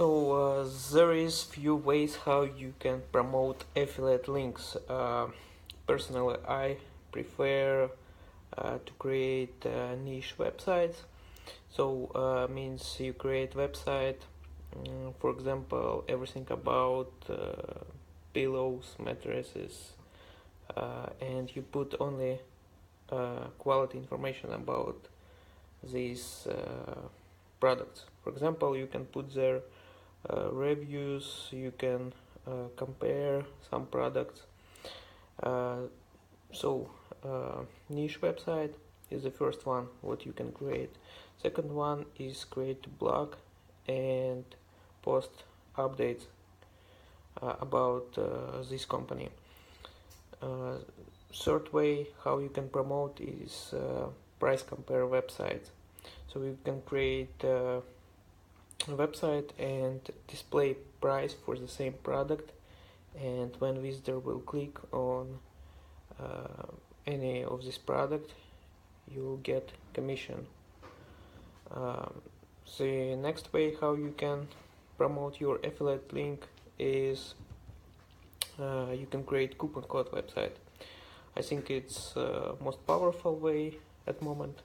There is few ways how you can promote affiliate links. Personally, I prefer to create niche websites. Means you create website, for example, everything about pillows, mattresses, and you put only quality information about these products. For example, you can put there reviews, you can compare some products. Niche website is the first one what you can create. Second one is create a blog and post updates about this company. Third way how you can promote is price compare websites. So you can create a website and display price for the same product, and when visitor will click on any of this product, you will get commission. The next way how you can promote your affiliate link is you can create coupon code website. I think it's most powerful way at the moment,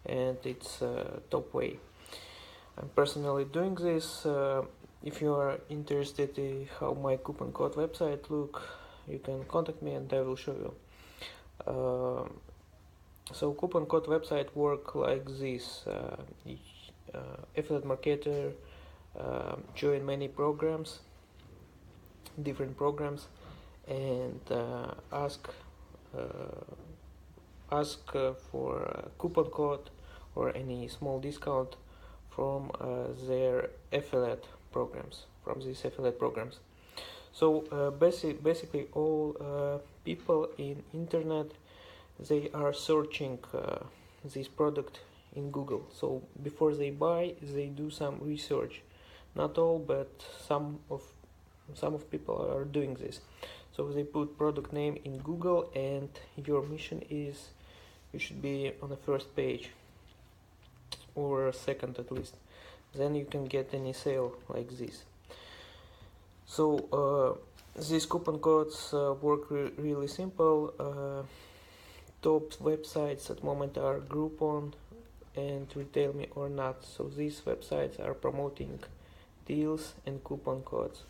and it's top way. I'm personally doing this. If you are interested in how my coupon code website look, you can contact me and I will show you. So coupon code website work like this. Affiliate marketer join many programs, different programs, and ask for a coupon code or any small discount from their affiliate programs, from these affiliate programs. So basically all people in internet, they are searching this product in Google. So before they buy, they do some research. Not all, but some of people are doing this. So they put product name in Google, and your mission is you should be on the first page or second at least. Then you can get any sale like this. So these coupon codes work really simple. Top websites at the moment are Groupon and RetailMe or not. So these websites are promoting deals and coupon codes.